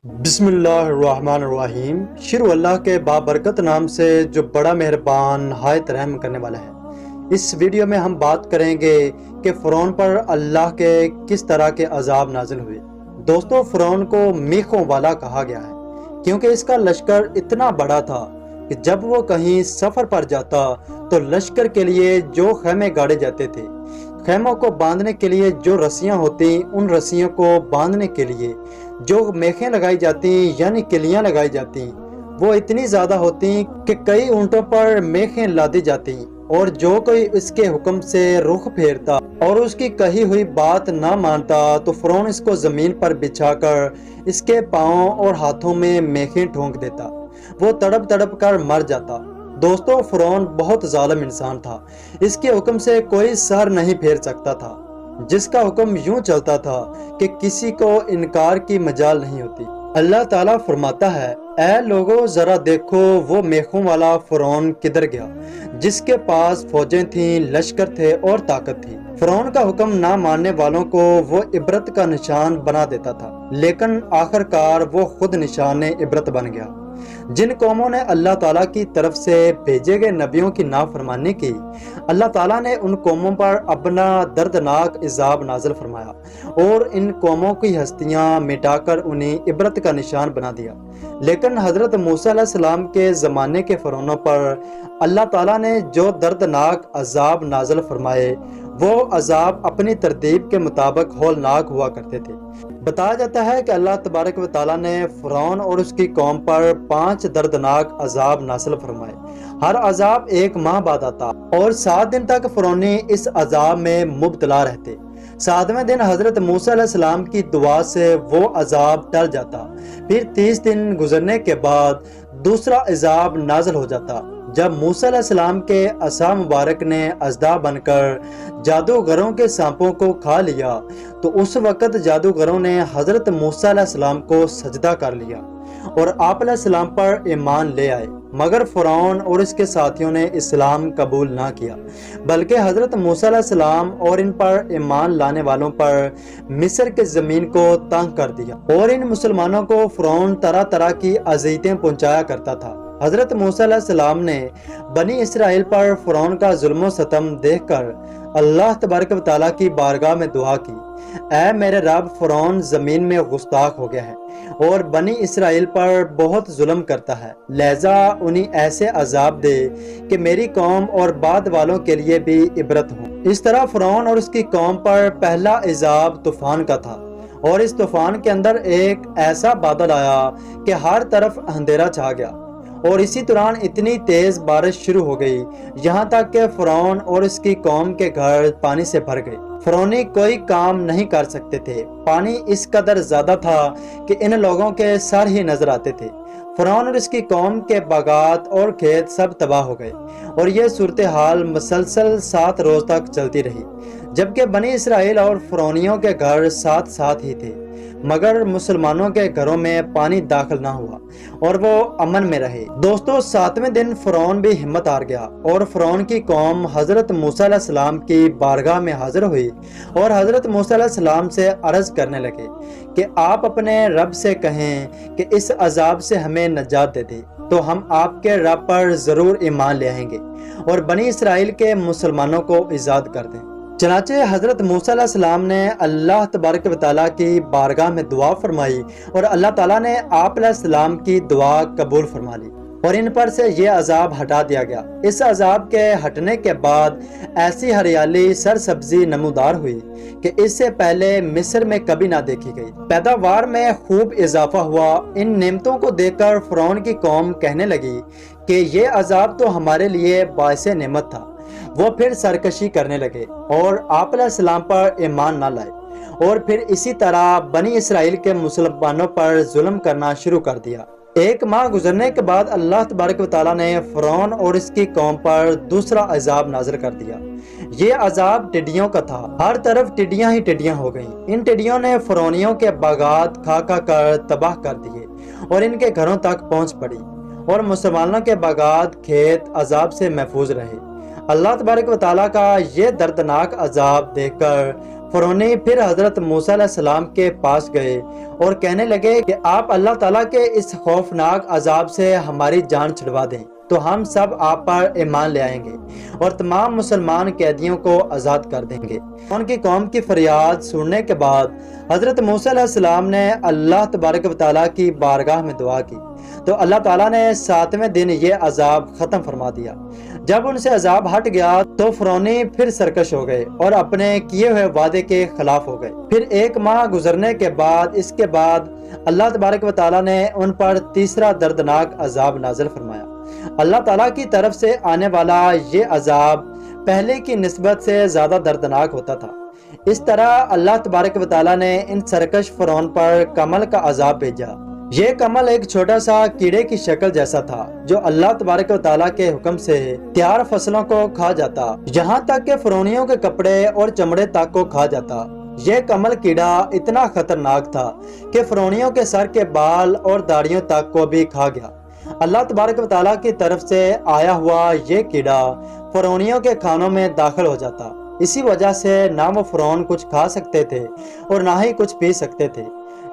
بسم اللہ الرحمن الرحیم۔ شروع اللہ کے بابرکت نام سے جو بڑا مہربان نہایت رحم کرنے والا ہے۔ اس ویڈیو میں ہم بات کریں گے کہ فرعون پر اللہ کے کس طرح کے عذاب نازل ہوئے۔ دوستو، فرعون کو میخوں والا کہا گیا ہے کیونکہ اس کا لشکر اتنا بڑا تھا کہ جب وہ کہیں سفر پر جاتا تو لشکر کے لیے جو خیمے گاڑے جاتے تھے، خیموں کو باندھنے کے لیے جو رسیاں ہوتی، ان رسیوں کو باندھنے کے لیے جو میخیں لگائی جاتی یعنی کلیاں لگائی جاتی، وہ اتنی زیادہ ہوتی کہ کئی اونٹوں پر میخیں لادی جاتی، اور جو کوئی اس کے حکم سے رخ پھیرتا اور اس کی کہی ہوئی بات نہ مانتا تو فرعون اس کو زمین پر بچھا کر اس کے پاؤں اور ہاتھوں میں میخیں ٹھونک دیتا، وہ تڑپ تڑپ کر مر جاتا۔ دوستو، فرعون بہت ظالم انسان تھا۔ اس کے حکم سے کوئی سر نہیں پھیر سکتا تھا، جس کا حکم یوں چلتا تھا کہ کسی کو انکار کی مجال نہیں ہوتی۔ اللہ تعالیٰ فرماتا ہے، اے لوگو ذرا دیکھو وہ میخوں والا فرعون کدھر گیا، جس کے پاس فوجیں تھیں، لشکر تھے اور طاقت تھی۔ فرعون کا حکم نہ ماننے والوں کو وہ عبرت کا نشان بنا دیتا تھا، لیکن آخر کار وہ خود نشان عبرت بن گیا۔ جن قوموں نے اللہ تعالیٰ کی طرف سے بھیجے گئے نبیوں کی نافرمانی کی، اللہ تعالیٰ نے ان قوموں پر اپنا دردناک عذاب نازل فرمایا اور ان قوموں کی ہستیاں مٹا کر انہیں عبرت کا نشان بنا دیا۔ لیکن حضرت موسیٰ علیہ السلام کے زمانے کے فرعونوں پر اللہ تعالیٰ نے جو دردناک عذاب نازل فرمائے، وہ عذاب اپنی ترتیب کے مطابق ہولناک ہوا کرتے تھے۔ بتایا جاتا ہے کہ اللہ تبارک و تعالیٰ نے فرعون اور اس کی قوم پر 5 دردناک عذاب نازل فرمائے۔ ہر عذاب 1 ماہ بعد آتا اور 7 دن تک فرعونی اس عذاب میں مبتلا رہتے۔ 7ویں دن حضرت موسیٰ علیہ السلام کی دعا سے وہ عذاب ٹل جاتا۔ پھر 30 دن گزرنے کے بعد دوسرا عذاب نازل ہو جاتا، جب موسیٰ علیہ السلام کے عصا مبارک نے اژدہا بن کر جادوگروں کے سانپوں کو کھا لیا تو اس وقت جادوگروں نے حضرت موسیٰ علیہ السلام کو سجدہ کر لیا اور آپ علیہ السلام پر ایمان لے آئے، مگر فرعون اور اس کے ساتھیوں نے اسلام قبول نہ کیا، بلکہ حضرت موسیٰ علیہ السلام اور ان پر ایمان لانے والوں پر مصر کے زمین کو تنگ کر دیا، اور ان مسلمانوں کو فرعون طرح طرح کی اذیتیں پہنچایا کرتا تھا۔ حضرت موسیٰ علیہ السلام نے بنی اسرائیل پر فرعون کا ظلم و ستم دیکھ کر اللہ تبارک و تعالیٰ کی بارگاہ میں دعا کی، اے میرے رب، فرعون زمین میں گستاخ ہو گیا ہے اور بنی اسرائیل پر بہت ظلم کرتا ہے، لہذا انہیں ایسے عذاب دے کہ میری قوم اور بعد والوں کے لیے بھی عبرت ہو۔ اس طرح فرعون اور اس کی قوم پر پہلا عذاب طوفان کا تھا، اور اس طوفان کے اندر ایک ایسا بادل آیا کہ ہر طرف اندھیرا چھا گیا، اور اسی دوران اتنی تیز بارش شروع ہو گئی یہاں تک کہ فرعون اور اس کی قوم کے گھر پانی سے بھر گئے۔ فرعونی کوئی کام نہیں کر سکتے تھے، پانی اس قدر زیادہ تھا کہ ان لوگوں کے سر ہی نظر آتے تھے۔ فرعون اور اس کی قوم کے باغات اور کھیت سب تباہ ہو گئے، اور یہ صورتحال مسلسل 7 روز تک چلتی رہی، جبکہ بنی اسرائیل اور فرعونیوں کے گھر ساتھ ساتھ ہی تھے، مگر مسلمانوں کے گھروں میں پانی داخل نہ ہوا اور وہ امن میں رہے۔ دوستو، 7ویں دن فرعون بھی ہمت ہار گیا اور فرعون کی قوم حضرت موسیٰ علیہ السلام کی بارگاہ میں حاضر ہوئی اور حضرت موسیٰ علیہ السلام سے عرض کرنے لگے کہ آپ اپنے رب سے کہیں کہ اس عذاب سے ہمیں نجات دے دے، تو ہم آپ کے رب پر ضرور ایمان لے آئیں گے اور بنی اسرائیل کے مسلمانوں کو آزاد کر دیں۔ چنانچہ حضرت موسیٰ علیہ السلام نے اللہ تبارک و تعالیٰ کی بارگاہ میں دعا فرمائی اور اللہ تعالیٰ نے آپ علیہ السلام کی دعا قبول فرما لی اور ان پر سے یہ عذاب ہٹا دیا گیا۔ اس عذاب کے ہٹنے کے بعد ایسی ہریالی سرسبزی نمودار ہوئی کہ اس سے پہلے مصر میں کبھی نہ دیکھی گئی۔ پیداوار میں خوب اضافہ ہوا۔ ان نعمتوں کو دیکھ کر فرعون کی قوم کہنے لگی کہ یہ عذاب تو ہمارے لیے باعث نعمت تھا۔ وہ پھر سرکشی کرنے لگے اور آپ علیہ السلام پر ایمان نہ لائے، اور پھر اسی طرح بنی اسرائیل کے مسلمانوں پر ظلم کرنا شروع کر دیا۔ 1 ماہ گزرنے کے بعد اللہ تبارک و تعالیٰ نے فرعون اور اس کی قوم پر دوسرا عذاب نازل کر دیا۔ یہ عذاب ٹڈیوں کا تھا، ہر طرف ٹڈیاں ہی ٹڈیاں ہو گئیں۔ ان ٹڈیوں نے فرعونیوں کے باغات کھا کھا کر تباہ کر دیے اور ان کے گھروں تک پہنچ پڑی، اور مسلمانوں کے باغات کھیت عذاب سے محفوظ رہے۔ اللہ تبارک و تعالیٰ کا یہ دردناک عذاب دیکھ کر فرعونی پھر حضرت موسیٰ علیہ السلام کے پاس گئے اور کہنے لگے کہ آپ اللہ تعالیٰ کے اس خوفناک عذاب سے ہماری جان چھڑوا دیں تو ہم سب آپ پر ایمان لے آئیں گے اور تمام مسلمان قیدیوں کو آزاد کر دیں گے۔ ان کی قوم کی فریاد سننے کے بعد حضرت موسیٰ علیہ السلام نے اللہ تبارک و تعالیٰ کی بارگاہ میں دعا کی تو اللہ تعالیٰ نے 7ویں دن یہ عذاب ختم فرما دیا۔ جب ان سے عذاب ہٹ گیا تو فرعونی پھر سرکش ہو گئے اور اپنے کیے ہوئے وعدے کے خلاف ہو گئے۔ پھر 1 ماہ گزرنے کے بعد اس کے بعد اللہ تبارک و تعالیٰ نے ان پر تیسرا دردناک عذاب نازل فرمایا۔ اللہ تعالیٰ کی طرف سے آنے والا یہ عذاب پہلے کی نسبت سے زیادہ دردناک ہوتا تھا۔ اس طرح اللہ تبارک و تعالیٰ نے ان سرکش فرعون پر کمل کا عذاب بھیجا۔ یہ کمل ایک چھوٹا سا کیڑے کی شکل جیسا تھا جو اللہ تبارک و تعالیٰ کے حکم سے تیار فصلوں کو کھا جاتا، یہاں تک کہ فرعونیوں کے کپڑے اور چمڑے تک کو کھا جاتا۔ یہ کمل کیڑا اتنا خطرناک تھا کہ فرعونیوں کے سر کے بال اور داڑھیوں تک کو بھی کھا گیا۔ اللہ تبارک و تعالیٰ کی طرف سے آیا ہوا یہ کیڑا فرعونیوں کے کھانوں میں داخل ہو جاتا، اسی وجہ سے نہ وہ فرعون کچھ کھا سکتے تھے اور نہ ہی کچھ پی سکتے تھے۔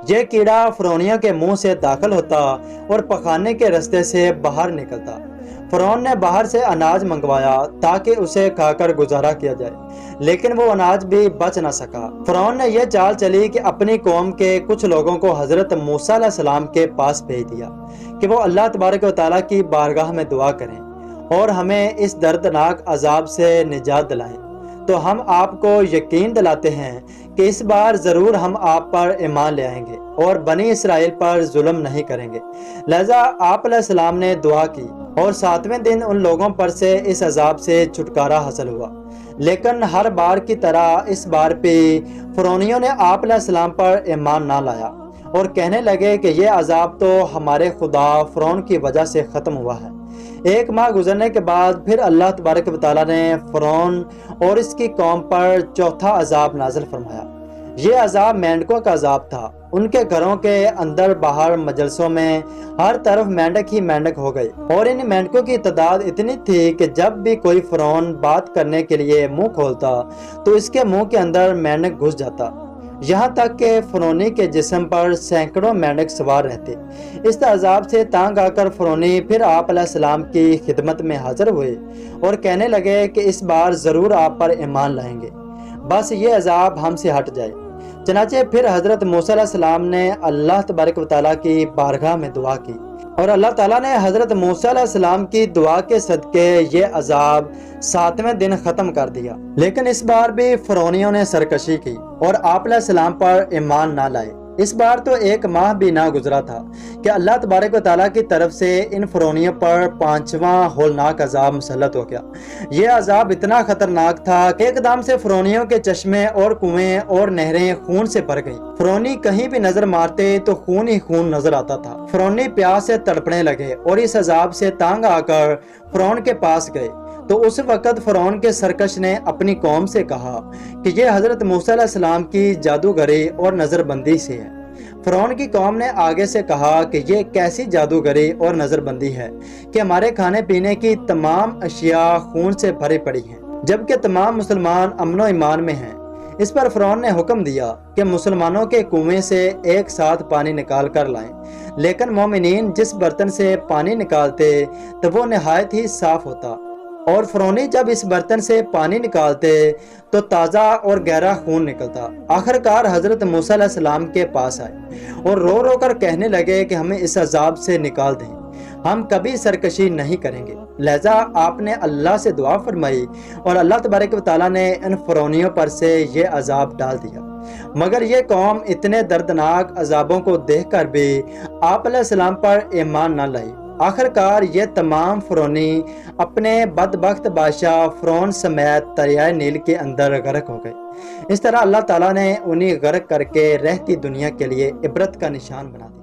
یہ کیڑا فرعونیوں کے منہ سے داخل ہوتا اور پخانے کے راستے سے باہر نکلتا۔ فرعون نے باہر سے اناج منگوایا تاکہ اسے کھا کر گزارا کیا جائے، لیکن وہ اناج بھی بچ نہ سکا۔ فرعون نے یہ چال چلی کہ اپنی قوم کے کچھ لوگوں کو حضرت موسیٰ علیہ السلام کے پاس بھیج دیا کہ وہ اللہ تبارک و تعالیٰ کی بارگاہ میں دعا کریں اور ہمیں اس دردناک عذاب سے نجات دلائیں۔ تو ہم آپ کو یقین دلاتے ہیں کہ اس بار ضرور ہم آپ پر ایمان لے آئیں گے اور بنی اسرائیل پر ظلم نہیں کریں گے۔ لہذا آپ علیہ السلام نے دعا کی اور 7ویں دن ان لوگوں پر سے اس عذاب سے چھٹکارا حاصل ہوا۔ لیکن ہر بار کی طرح اس بار بھی فرعونیوں نے آپ علیہ السلام پر ایمان نہ لایا اور کہنے لگے کہ یہ عذاب تو ہمارے خدا فرعون کی وجہ سے ختم ہوا ہے۔ 1 ماہ گزرنے کے بعد پھر اللہ تبارک و تعالیٰ نے فرعون اور اس کی قوم پر چوتھا عذاب نازل فرمایا۔ یہ عذاب مینڈکوں کا عذاب تھا۔ ان کے گھروں کے اندر باہر مجلسوں میں ہر طرف مینڈک ہی مینڈک ہو گئے اور ان مینڈکوں کی تعداد اتنی تھی کہ جب بھی کوئی فرعون بات کرنے کے لیے منہ کھولتا تو اس کے منہ کے اندر مینڈک گھس جاتا، یہاں تک کہ فرعونی کے جسم پر سینکڑوں مینڈک سوار رہتے۔ اس عذاب سے تانگ آ کر فرعونی پھر آپ علیہ السلام کی خدمت میں حاضر ہوئے اور کہنے لگے کہ اس بار ضرور آپ پر ایمان لائیں گے، بس یہ عذاب ہم سے ہٹ جائے۔ چنانچہ پھر حضرت موسیٰ علیہ السلام نے اللہ تبارک و تعالیٰ کی بارگاہ میں دعا کی اور اللہ تعالیٰ نے حضرت موسیٰ علیہ السلام کی دعا کے صدقے یہ عذاب 7ویں دن ختم کر دیا۔ لیکن اس بار بھی فرعونیوں نے سرکشی کی اور آپ علیہ السلام پر ایمان نہ لائے۔ اس بار تو 1 ماہ بھی نہ گزرا تھا کہ اللہ تبارک و تعالیٰ کی طرف سے ان فرعونیوں پر 5واں ہولناک عذاب مسلط ہو گیا۔ یہ عذاب اتنا خطرناک تھا کہ ایک دم سے فرعونیوں کے چشمے اور کنویں اور نہریں خون سے بھر گئیں۔ فرعونی کہیں بھی نظر مارتے تو خون ہی خون نظر آتا تھا۔ فرعونی پیاس سے تڑپنے لگے اور اس عذاب سے تانگ آ کر فرعون کے پاس گئے تو اس وقت فرعون کے سرکش نے اپنی قوم سے کہا کہ یہ حضرت موسیٰ علیہ السلام کی جادوگری اور نظر بندی سے ہے۔ فرعون کی قوم نے آگے سے کہا کہ یہ کیسی جادوگری اور نظر بندی ہے کہ ہمارے کھانے پینے کی تمام اشیاء خون سے بھری پڑی ہیں جبکہ تمام مسلمان امن و ایمان میں ہیں۔ اس پر فرعون نے حکم دیا کہ مسلمانوں کے کنویں سے ایک ساتھ پانی نکال کر لائیں، لیکن مومنین جس برتن سے پانی نکالتے تو وہ نہایت ہی صاف ہوتا اور فرعونی جب اس برتن سے پانی نکالتے تو تازہ اور گہرا خون نکلتا۔ آخرکار حضرت موسیٰ علیہ السلام کے پاس آئے اور رو رو کر کہنے لگے کہ ہمیں اس عذاب سے نکال دیں، ہم کبھی سرکشی نہیں کریں گے۔ لہذا آپ نے اللہ سے دعا فرمائی اور اللہ تبارک و تعالیٰ نے ان فرعونیوں پر سے یہ عذاب ڈال دیا۔ مگر یہ قوم اتنے دردناک عذابوں کو دیکھ کر بھی آپ علیہ السلام پر ایمان نہ لائی۔ آخرکار یہ تمام فرعونی اپنے بدبخت بادشاہ فرعون سمیت دریائے نیل کے اندر غرق ہو گئے۔ اس طرح اللہ تعالیٰ نے انہیں غرق کر کے رہتی دنیا کے لیے عبرت کا نشان بنا دیا۔